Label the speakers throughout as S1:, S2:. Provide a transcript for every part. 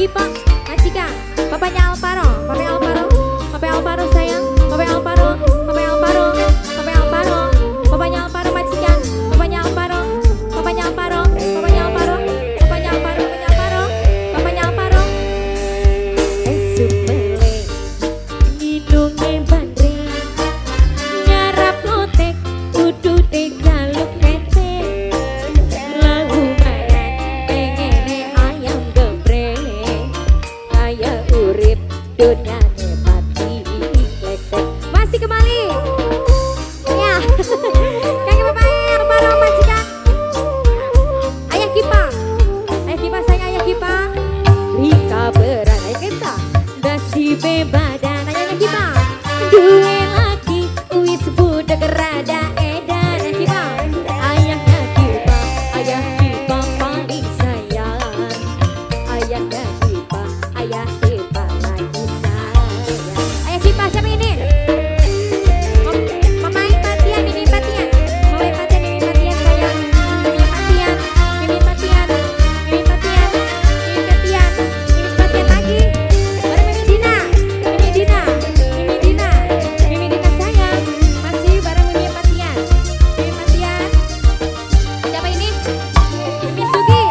S1: Kipa, majikan, bapaknya Alvaro, bapaknya Alvaro, bapaknya Alvaro sayang, bapaknya Alvaro, bapaknya Alvaro, bapaknya Alvaro, bapaknya Alvaro majikan, bapaknya Alvaro, bapaknya Alvaro, bapaknya Alvaro, bapaknya Alvaro, bapaknya Alvaro, bapaknya Alvaro. Supele, minumnya bandre, nyarap lotek, duduk di jaluk kete, lagu makan, pengene ayam geprek, kaya urip dunia nepati lektek. Masih kembali, ya, kaki bapaknya Alvaro majikan, ayah Kipa sayang ayah Kipa, Rika beran ayah kita, dasi bebadan ayah Kipa, duwe lagi wis budak rada edan ayah Kipa, ayahnya Kipa, ayah Kipa paling sayang, ayahnya Kipa, ayah Kipa lagi sayang. Ayah Kipa siapa ini? Mamain Patian, Mimin Patian, Mamain Patian, Mimin Patian sayang, Mimin Patian, Mimin Patian, Mimin Patian, Mimin Patian, Mimin Patian lagi, bareng Mimin Dina, Mimin Dina, Mimin Dina, Mimin Dina sayang, masih bareng Mimin Patian, Mimin Patian. Siapa ini? Mimin Sugi,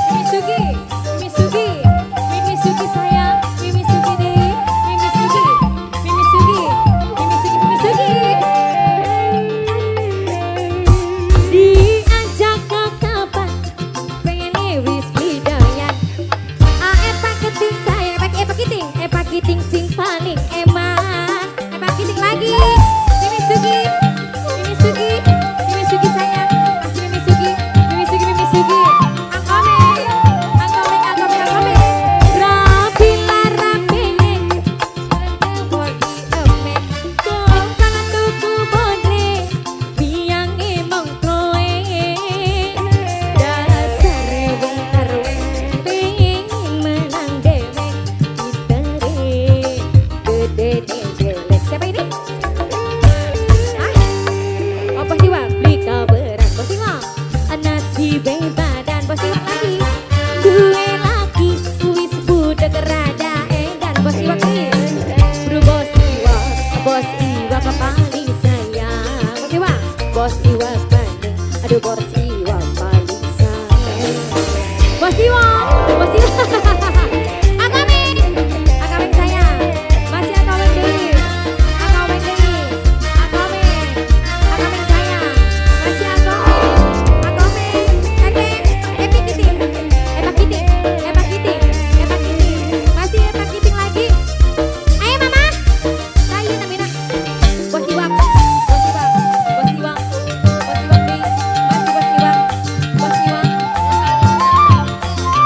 S1: Mimin Sugi, Mimin Sugi, Mimin Sugi sayang, Mimin Sugi deh, Mimin Sugi, Mimin Sugi, Mimin Sugi, Mimin Sugi. Diajak ke kapan, pengen wis bidayan. Epa keting saya, Epa kiting sing paling eman. Epa kiting lagi, Mimin Sugi, Mimin Sugi, Mimin Sugi sayang, masih Mimin Sugi, Mimin Sugi, Mimin Sugi. Angkome, angkome, angkome, angkome. Rapila rapene, body emek, kongkangan tuku bodre, biang emong troe, dasare wong karwe, pengen menang dewek, gede delek. Siapa ini? Oh Posiwa, beli kabaran Posiwa, nasi bebadan Posiwa lagi, duwe lagi wis budak rada edan Posiwa kiri, bro Bos Iwa paling sayang Posiwa, Bos Iwa paling, aduh Bos Iwa paling sayang Bos Iwa Akame sayang, masih akame deui, akame deui, akame sayang, masih akame, Epi kiting, Epa kiting, Epa kiting, Epa kiting, masih Epa kiting lagi. Ayo mama, ayo Namina, Bos Iwa, Bos Iwa, Bos Iwa, Bos Iwa deui, masih Bos Iwa, Bos Iwa,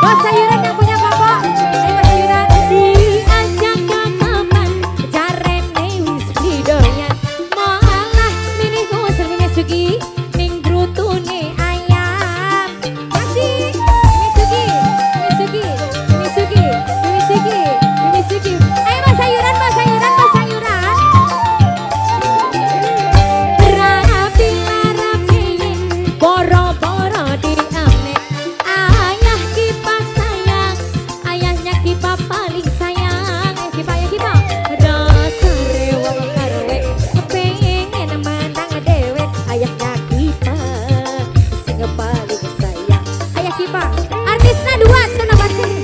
S1: Bos sayuran yang punya bapak, ayo Bos sayuran. Diajak ke kapan, jarene wis bidoyan, malah milih usul Mimin Sugi, ning drutune ayam. Masih Mimin Sugi, Mimin Sugi, Mimin Sugi, Mimin Sugi, Mimin Sugi. Ayo Mas sayuran, Mas sayuran, Mas sayuran. Rapile, boro-boro diamek, ayah Kipa sayang, ayahnya Kipa paling sayang, ayah Kipa, dasare wong karwe, pengen menang dewek, ayahnya Kipa sing paling sayang, ayah Kipa, artisnya dua kenapa sih?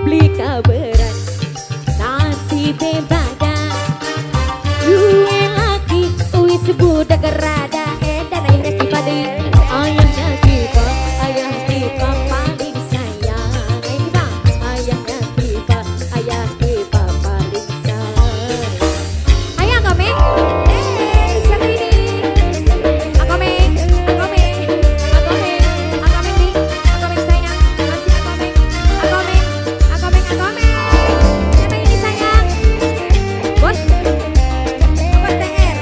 S1: Beli kabaran, nasi bebadan, duwe lagi wis budak rada edan, ayahnya Kipa deui, ayahnya Kipa, ayah Kipa paling sayang, ayahnya Kipa, ayah Kipa paling sayang. Ayo Akome, siapa ini? Akome, Akome, Akome, Akome nih, Akome sayang, masih Akome, Akome, Akome, Akome. Siapa ini sayang? Bos, Bos TR,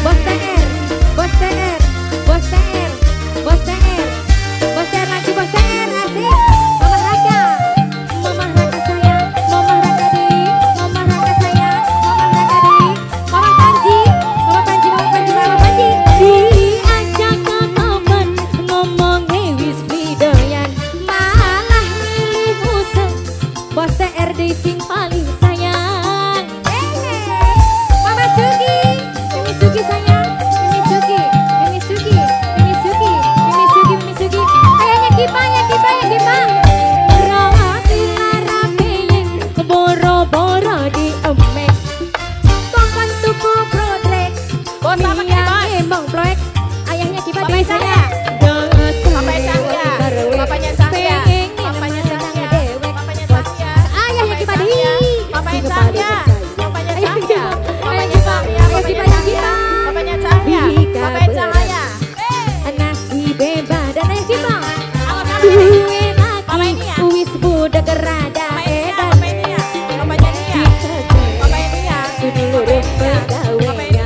S1: Bos TR, Bos TR, Bos TR, Bos TR, Bos TR lagi Bos TR, asik. Mama Raka, Mama Raka sayang, Mama Raka deui, Mama Raka sayang, Mama Raka deui, Mama Panji, Mama Panji, Mama Panji, Mama Panji. Diajak ke kapan, ngomongnya wis bidoyan, malah milih usul Bos Padi sing paling sayang. Mama Sugi, Mimi Sugi sayang, Mimi Sugi, Mimi Sugi, Mimi Sugi, Mimi Sugi, Mimi Sugi. Ayahnya Kipa, ya Kipa, ya Kipa. Rawati lara peyeng, boro-boro di emek. Kongkon tuku prodrek,
S2: Bos apa nih, Bos?
S1: emang proyek. Ayahnya Kipa
S2: Bapak
S1: di
S2: Cahya.
S1: saya.
S2: Papanya Cahya. Papanya Cahya. Papanya Cahya. Papanya Cahya.
S1: Ayahnya Kipa di.
S2: Papanya
S1: Si
S2: Cahya.
S1: kepala
S2: Papanya
S1: Ayah
S2: Cahya.
S1: Kipa.
S2: Papanya Cahya.
S1: Ayah Kipa, ayah Kipa.
S2: Papanya Cahya.
S1: Bika
S2: Papanya Cahya.
S1: Nasi beba dan ayah Kipa.
S2: Awas, awas.
S1: Duwe
S2: Papa
S1: lagi
S2: ini ya?
S1: wis budak rada edan.
S2: Papanya Nia. Papanya Nia.
S1: Sedulur pegawainya.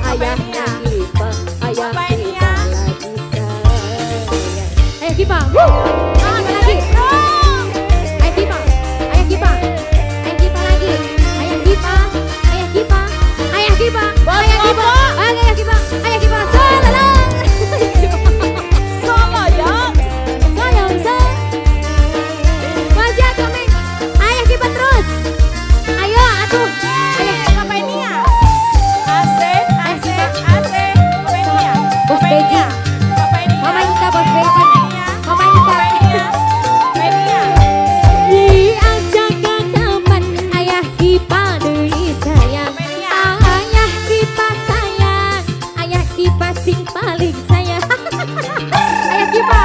S1: Ayah
S2: Nia.
S1: Kipa, ayah
S2: Papa ini
S1: Kipa
S2: ya?
S1: lagi sayang. Ayah Kipa. Ayah Kipa lagi. Ayah Kipa. Ayah Kipa. Ayah Kipa lagi. Ayah Kipa. Ayah Kipa. Ayah Kipa.
S2: Bos
S1: Ayah Kipa.
S2: Bobo.
S1: Ayah Kipa. Ayah Kipa. Salah.
S2: Solo dong.
S1: Sayang, sayang. Wajah komeng. Ayah Kipa terus. Ayo, atuh. Ayah.
S2: Papanya Nia. Asik, asik, asik. Papanya Nia.
S1: Bos
S2: Papanya
S1: Beji.
S2: Nia. Papanya Nia.
S1: Mama Nika, Bos Beji.
S2: Papanya Nia.
S1: Mama Nika.
S2: Papanya Nia. Papanya Nia.
S1: Diajak ke taman, ayah Kipa deui sayang. Ayah Kipa sayang, ayah Kipa sing paling sayang. Ayah Kipa,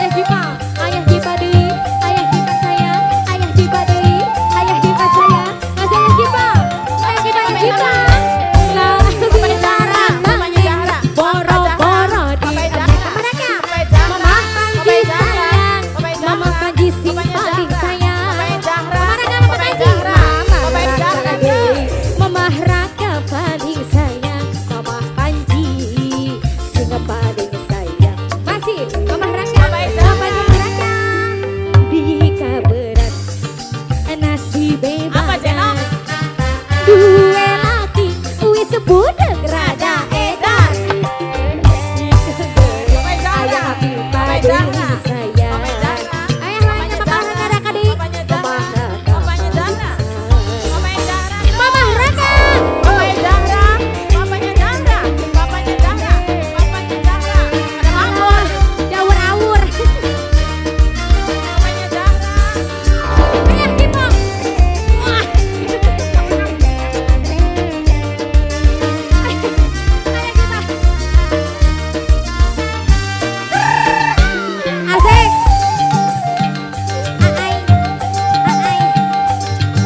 S1: ayah Kipa, ayah Kipa deui, ayah Kipa sayang, ayah Kipa deui, ayah Kipa sayang. Masih ayah Kipa, ayah Kipa, ayah Kipa.
S2: Papanya Zahra. Papanya Zahra.
S1: Boro-boro di
S2: Papanya
S1: mereka.
S2: Papanya Zahra.
S1: Mama Panji
S2: Papanya Zahra.
S1: sayang,
S2: Papanya
S1: Mama
S2: Zahra.
S1: Panji sing
S2: Papanya
S1: paling
S2: Zahra.
S1: sayang.
S2: Papanya Zahra.
S1: Mama
S2: Papanya
S1: Panji.
S2: Zahra.
S1: Mama
S2: Papanya Zahra.
S1: Raka deui. Mama Raka paling sayang, Mama Panji sing paling sayang. Masih Mama Raka,
S2: Papanya Zahra.
S1: Mama Raka. Bika berat nasi bebas.
S2: Apa, Jeno?
S1: Duwe laki wis budak rada edan.
S2: Papanya Zahra.
S1: Ayah Kipa
S2: Papanya
S1: deui
S2: Zahra.
S1: sayang.
S2: Papanya Zahra.
S1: Ayah lainnya Mama Raka deui.
S2: Papanya Zahra. Papanya Zahra. Papanya Zahra.
S1: Mama Raka.
S2: Papanya Zahra. Papanya Zahra. Papanya Zahra. Papanya Zahra. Ada mawar.
S1: Dawur-awur.
S2: Papanya Zahra.
S1: Ayah Kipa. Wah. Ayah Kipa. Asik. Aai. Aai.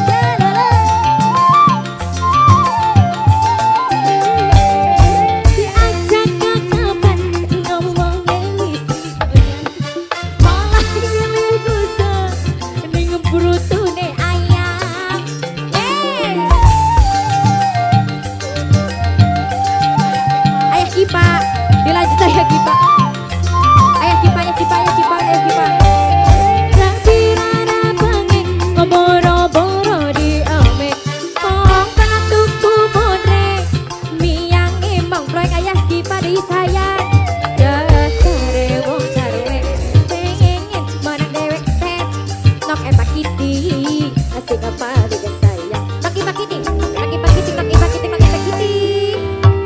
S1: Lalala. Diajak ke taman ngomong ngelis. Malah nyelih dosa ning brutune ayam. Ayah Kipa, dilanjut ayah Kipa. Ayah Kipa, ayah Kipa, ayah Kipa, ayah Kipa. Rakirana bengek, boro-boro di emek. Kong kena tuku bodrek, miang emang proyek ayah Kipa di sayang. Dasare wong jarwe, pengen menang dewek tet. Nok epak kiti, asik apa juga sayang. Maki-maki ting, maki-maki ting, maki-maki ting, maki-maki ting.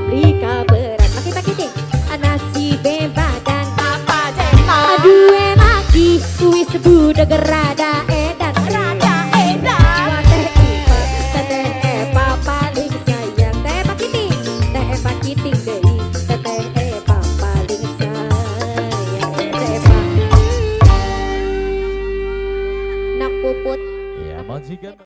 S1: Rika berat, maki-maki ting. Nasi bebas dan
S2: Apa Jeno?
S1: aduwe lagi wis budak rada edan.
S2: Rada edan.
S1: Teh Kipa, teteh Epa paling sayang. Teh Epa Kiting, teh Epa Kiting deui. Teteh Epa paling sayang. Teh Epa. Nak puput.
S3: Ya, majikan.